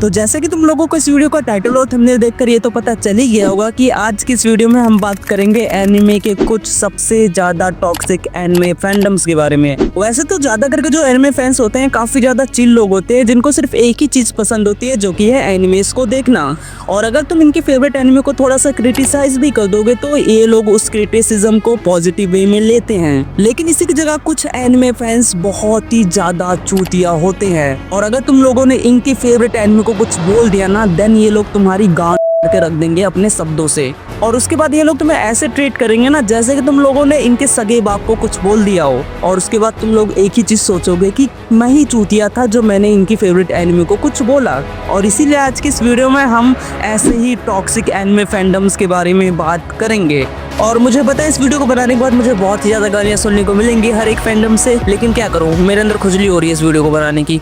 तो जैसे कि तुम लोगों को इस वीडियो का टाइटल और थंबनेल देखकर ये तो पता चल ही गया होगा कि आज की इस वीडियो में हम बात करेंगे एनिमे के कुछ सबसे ज्यादा टॉक्सिक एनिमे फैंडम्स के बारे में। वैसे तो ज्यादा करके जो एनिमे फैंस होते हैं काफी ज्यादा चिल लोग होते हैं जिनको सिर्फ एक ही चीज पसंद होती है जो कि है एनिमेस को देखना। और अगर तुम इनके फेवरेट एनिमे को थोड़ा सा क्रिटिसाइज भी कर दोगे तो ये लोग उस क्रिटिसिज्म को पॉजिटिव वे में लेते हैं। लेकिन इसी की जगह कुछ एनिमे फैंस बहुत ही ज्यादा चूतिया होते हैं और अगर तुम लोगों ने इनकी फेवरेट एनिमे को कुछ बोल दिया ना देन ये लोग तुम्हारी गांड के रख देंगे अपने शब्दों से। और उसके बाद ये लोग तुम्हें ऐसे ट्रीट करेंगे ना जैसे कि तुम लोगों ने इनके सगे बाप को कुछ बोल दिया हो। और उसके बाद तुम लोग एक ही चीज सोचोगे कि मैं ही चूतिया था जो मैंने इनकी फेवरेट एनिमे को कुछ बोला। और इसीलिए आज की इस वीडियो में हम ऐसे ही टॉक्सिक एनिमे फैंडम्स के बारे में बात करेंगे। और मुझे पता है इस वीडियो को बनाने के बाद मुझे बहुत ही ज्यादा गालियां सुनने को मिलेंगी हर एक फैंडम से, लेकिन क्या करूं मेरे अंदर खुजली हो रही है इस वीडियो को बनाने की।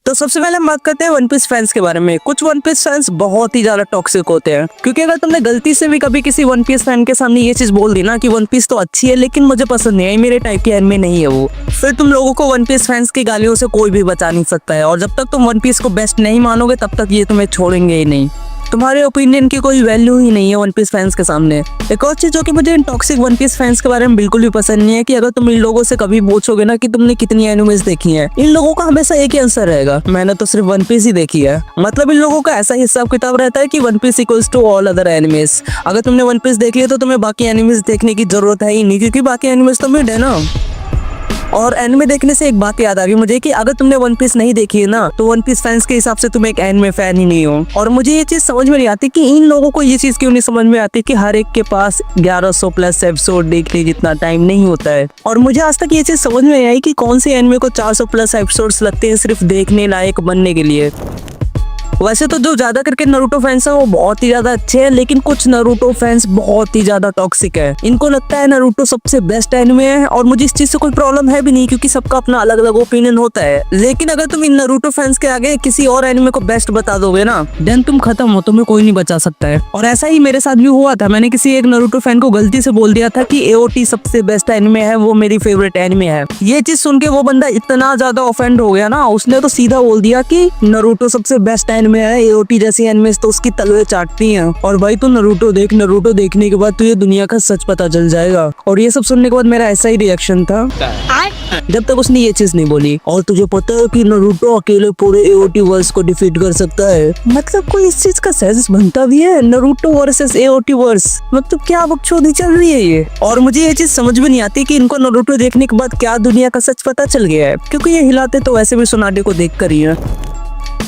तो सबसे पहले हम बात करते हैं वन पीस फैंस के बारे में। कुछ वन पीस फैंस बहुत ही ज्यादा टॉक्सिक होते हैं क्योंकि अगर तुमने गलती से भी कभी किसी वन पीस फैन के सामने ये चीज बोल दी ना कि वन पीस तो अच्छी है लेकिन मुझे पसंद नहीं है, मेरे टाइप की एनिमे नहीं है वो, फिर तुम लोगों को वन पीस फैंस की गालियों से कोई भी बचा नहीं सकता है। और जब तक तुम वन पीस को बेस्ट नहीं मानोगे तब तक ये तुम्हें छोड़ेंगे ही नहीं। तुम्हारे ओपिनियन की कोई वैल्यू ही नहीं है वन पीस फैंस के सामने। एक और चीज जो कि मुझे इन टॉक्सिक वन पीस फैंस के बारे में बिल्कुल भी पसंद नहीं है कि अगर तुम इन लोगों से कभी पूछोगे ना कि तुमने कितनी एनिमेस देखी हैं, इन लोगों का हमेशा एक ही आंसर रहेगा, मैंने तो सिर्फ वन पीस ही देखी है। मतलब इन लोगों का ऐसा हिसाब किताब रहता है कि one piece equals to all other animes. अगर तुमने वन पीस देख लिया तो तुम्हें बाकी एनिमेस देखने की जरूरत है ही नहीं क्योंकि बाकी एनिमेस तो मिड है ना। और एनिमे देखने से एक बात याद आ गई मुझे कि अगर तुमने वन पीस नहीं देखी है ना तो वन पीस फैंस के हिसाब से तुम एक एनिमे फैन ही नहीं हो। और मुझे ये चीज समझ में नहीं आती कि इन लोगों को ये चीज क्यों नहीं समझ में आती कि हर एक के पास 1100 प्लस एपिसोड देखने जितना टाइम नहीं होता है। और मुझे आज तक ये चीज समझ में नहीं आई कि कौन से एनिमे को 400 प्लस एपिसोड्स लगते हैं सिर्फ देखने लायक बनने के लिए। वैसे तो जो ज्यादा करके नारुतो फैंस हैं वो बहुत ही ज्यादा अच्छे हैं, लेकिन कुछ नारुतो फैंस बहुत ही ज्यादा टॉक्सिक है। इनको लगता है नारुतो सबसे बेस्ट एनिमे है और मुझे इस चीज से कोई प्रॉब्लम है भी नहीं क्योंकि सबका अपना अलग अलग ओपिनियन होता है। लेकिन अगर तुम इन नारुतो फैंस के आगे किसी और एनिमे को बेस्ट बता दोगे ना देन तुम खत्म हो, तुम्हें कोई नहीं बचा सकता है। और ऐसा ही मेरे साथ भी हुआ था। मैंने किसी एक नारुतो फैन को गलती से बोल दिया था कि एओटी सबसे बेस्ट एनिमे है, वो मेरी फेवरेट एनिमे है। ये चीज सुन के वो बंदा इतना ज्यादा ऑफेंड हो गया ना, उसने तो सीधा बोल दिया कि नारुतो सबसे बेस्ट एनिमे है, एओटी जैसी एनिमेस तो उसकी तलवे चाटती हैं। और भाई तू नारुतो देख, नारुतो देखने के बाद तुझे दुनिया का सच पता चल जाएगा। और ये सब सुनने के बाद मेरा ऐसा ही रिएक्शन था जब तक उसने ये चीज नहीं बोली। और तुझे पता है कि नारुतो अकेले पूरे एओटी वर्स को डिफीट कर सकता है। मतलब कोई इस चीज का सेंस बनता भी है? नारुतो वर्सेस एओटी वर्स, मतलब क्या बकचोदी चल रही है ये। और मुझे ये चीज समझ में नहीं आती कि इनको नारुतो देखने के बाद क्या दुनिया का सच पता चल गया है, क्योंकि ये हिलाते तो वैसे भी सोनाटे को देख कर ही है।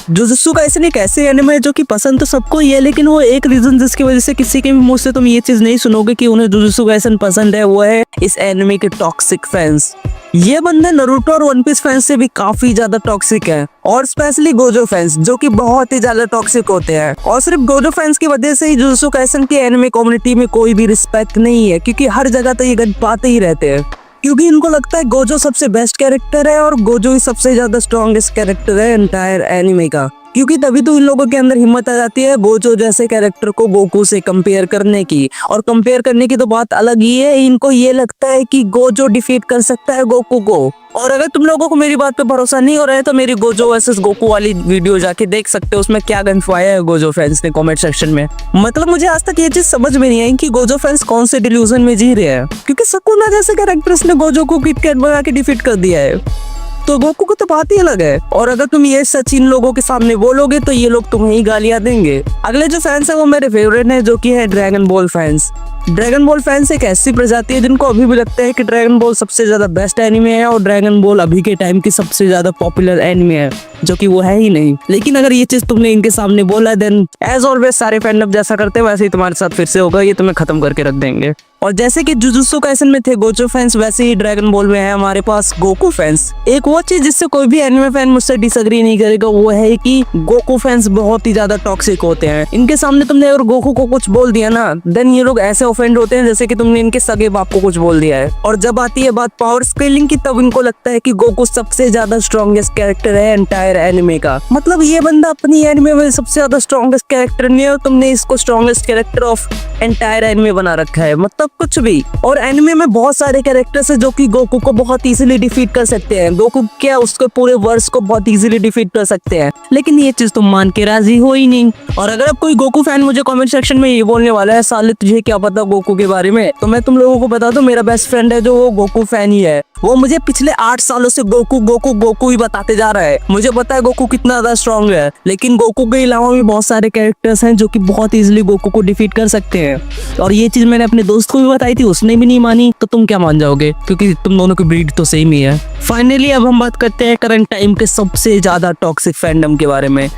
जुजुत्सु काइसेन एक ऐसे एनिमे है जो कि पसंद तो सबको ही है, लेकिन वो एक रीजन जिसकी वजह से किसी के भी मुंह से तुम ये चीज नहीं सुनोगे कि उन्हें जुजुत्सु काइसेन पसंद है, वो है इस एनिमे के टॉक्सिक फैंस। ये बंदे नारुतो और वन पीस फैंस से भी काफी ज्यादा टॉक्सिक है और स्पेशली गोजो फैंस जो कि बहुत ही ज्यादा टॉक्सिक होते हैं। और सिर्फ गोजो फैंस की वजह से ही जुजुत्सु काइसेन की एनिमे कम्युनिटी में कोई भी रिस्पेक्ट नहीं है, क्योंकि हर जगह तो ये गन पाते ही रहते हैं क्योंकि इनको लगता है गोजो सबसे बेस्ट कैरेक्टर है और गोजो ही सबसे ज्यादा स्ट्रॉन्गेस्ट कैरेक्टर है एंटायर एनिमे का। क्योंकि तभी तो इन लोगों के अंदर हिम्मत आ जाती है गोजो जैसे कैरेक्टर को गोकू से कंपेयर करने की। और कंपेयर करने की तो बात अलग ही है, इनको ये लगता है कि गोजो डिफीट कर सकता है गोकू को। और अगर तुम लोगों को मेरी बात पे भरोसा नहीं हो रहा है तो मेरी गोजो वर्सेस गोकू वाली वीडियो जाके देख सकते हो, उसमें क्या गनफाया है गोजो फैंस ने कमेंट सेक्शन में। मतलब मुझे आज तक ये चीज समझ में नहीं आई कि गोजो फैंस कौन से डिल्यूजन में जी रहे हैं, क्योंकि सकुना जैसे कैरेक्टर्स ने गोजो को किटकैट बना के डिफीट कर दिया है तो गोकू को तो बात ही अलग है। और अगर तुम ये सच इन लोगों के सामने बोलोगे तो ये लोग तुम्हें ही गालियां देंगे। अगले जो फैंस है वो मेरे फेवरेट है जो कि है dragon ball fans. Dragon ball fans एक ऐसी प्रजाति है जिनको अभी भी लगता है कि ड्रैगन बॉल सबसे ज्यादा बेस्ट एनिमे है और ड्रैगन बॉल अभी के टाइम की सबसे ज्यादा पॉपुलर एनिमे है, जो कि वो है ही नहीं। लेकिन अगर ये चीज तुमने इनके सामने बोला देन एज ऑलवेज सारे फैंडम जैसा करते हैं वैसे ही तुम्हारे साथ फिर से होगा, ये तुम्हें खत्म करके रख देंगे। और जैसे कि जुजुत्सु काइसेन में थे गोजो फैंस, वैसे ही ड्रैगन बॉल में है हमारे पास गोकू फैंस। एक वो चीज जिससे कोई भी एनिमे फैन मुझसे डिसएग्री नहीं करेगा वो है कि गोकू फैंस बहुत ही ज्यादा टॉक्सिक होते हैं। इनके सामने तुमने अगर गोकू को कुछ बोल दिया ना देन ये लोग ऐसे ऑफेंड होते हैं जैसे कि तुमने इनके सगे बाप को कुछ बोल दिया है। और जब आती है बात पावर स्केलिंग की तब इनको लगता है कि गोकू सबसे ज्यादा स्ट्रॉन्गेस्ट कैरेक्टर है एंटायर एनिमे का। मतलब ये बंदा अपनी एनिमे में सबसे ज्यादा स्ट्रॉन्गेस्ट कैरेक्टर नहीं है और तुमने इसको strongest character of entire anime बना रखा है। मतलब मतलब कुछ भी। और एनिमे में बहुत सारे कैरेक्टर्स है जो कि गोकू को बहुत इजीली डिफीट कर सकते हैं। गोकू क्या उसके पूरे वर्ष को बहुत इजीली डिफीट कर सकते हैं, लेकिन ये चीज तुम मान के राजी हो ही नहीं। और अगर अब कोई गोकू फैन मुझे कमेंट सेक्शन में ये बोलने वाला है साले तुझे क्या पता गोकू के बारे में, तो मैं तुम लोगों को बता दूं मेरा बेस्ट फ्रेंड है जो वो गोकू फैन ही है। वो मुझे पिछले 8 सालों से गोकू गोकू गोकू ही बताते जा रहा है। मुझे पता है गोकू कितना ज्यादा स्ट्रांग है, लेकिन गोकू के अलावा भी बहुत सारे कैरेक्टर्स हैं जो कि बहुत इजीली गोकू को डिफीट कर सकते हैं। और ये चीज मैंने अपने दोस्त को भी बताई थी, उसने भी नहीं मानी, तो तुम क्या मान जाओगे, क्योंकि तुम दोनों की ब्रीड तो सेम ही है। फाइनली अब हम बात करते हैं करंट टाइम के सबसे ज्यादा टॉक्सिक फैंडम के बारे में।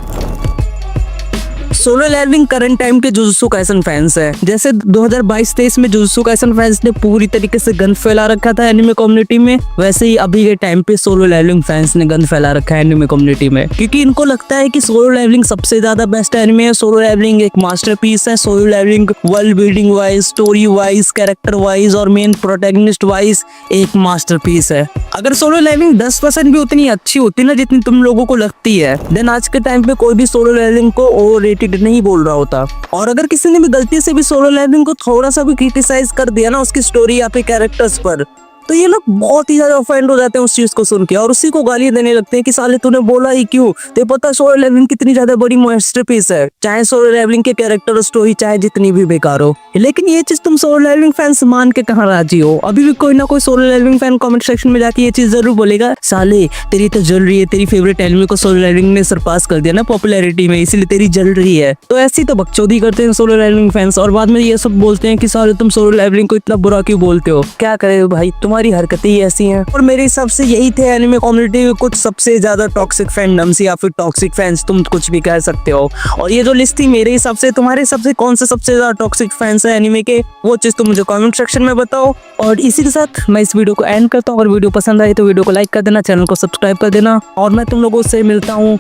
सोलो लेवलिंग करंट टाइम के जुजुत्सु काइसन फैंस है। जैसे 2022-23 में जुजुत्सु काइसन फैंस ने पूरी तरीके से गंद फैला रखा था एनिमे कम्युनिटी में, वैसे ही अभी के टाइम पे सोलो लेवलिंग फैंस ने गंद फैला रखा है एनिमे कम्युनिटी में, क्योंकि इनको लगता है कि सोलो लेवलिंग सबसे ज्यादा बेस्ट एनिमे है। सोलो लेवलिंग एक मास्टरपीस है। Solo leveling world building wise, story wise, character wise और मेन प्रोटैगनिस्ट वाइज एक मास्टरपीस है। अगर सोलो लेवलिंग 10% भी उतनी अच्छी होती ना जितनी तुम लोगों को लगती है, देन आज के टाइम पे कोई भी सोलो लेवलिंग को ओवररेटेड नहीं बोल रहा होता। और अगर किसी ने भी गलती से भी सोलो लेवलिंग को थोड़ा सा भी क्रिटिसाइज कर दिया ना उसकी स्टोरी या फिर कैरेक्टर्स पर, तो ये लोग बहुत ही ज्यादा ऑफेंड हो जाते हैं उस चीज को सुन के और उसी को गाली देने लगते हैं कि साले तूने बोला ही क्यों, ते पता सोलो लेवलिंग कितनी ज्यादा बड़ी मास्टरपीस है, चाहे सोलो लेवलिंग के कैरेक्टर स्टोरी चाहे जितनी भी बेकार हो। लेकिन ये चीज तुम सोलो लेवलिंग फैंस मान के कहाँ राजी हो? अभी भी कोई ना कोई solo leveling fan comment section में जाके ये चीज जरूर बोलेगा, साले तेरी तो जल रही है, तेरी फेवरेट एनिमे को सोलो लेवलिंग ने सरपास कर दिया ना पॉपुलैरिटी में, इसलिए तेरी जल रही है। तो ऐसी तो बकचोदी करते हैं सोलो लेवलिंग फैंस और बाद में ये सब बोलते हैं कि साले तुम सोलो लेवलिंग को इतना बुरा क्यों बोलते हो। क्या करे भाई, तुम्हारी हरकतें ही ऐसी हैं। और मेरे हिसाब से यही थे एनिमे कम्युनिटी के कुछ सबसे ज्यादा टॉक्सिक फैंडम्स या फिर टॉक्सिक फैंस, तुम कुछ भी कह सकते हो। और ये जो लिस्ट थी मेरे हिसाब से, तुम्हारे हिसाब से कौन से सबसे ज्यादा टॉक्सिक फैंस है एनिमे के, वो चीज तुम मुझे कमेंट सेक्शन में बताओ। और इसी के साथ मैं इस वीडियो को एंड करता हूँ। अगर वीडियो पसंद आई तो वीडियो को लाइक कर देना, चैनल को सब्सक्राइब कर देना और मैं तुम लोगों से मिलता हूँ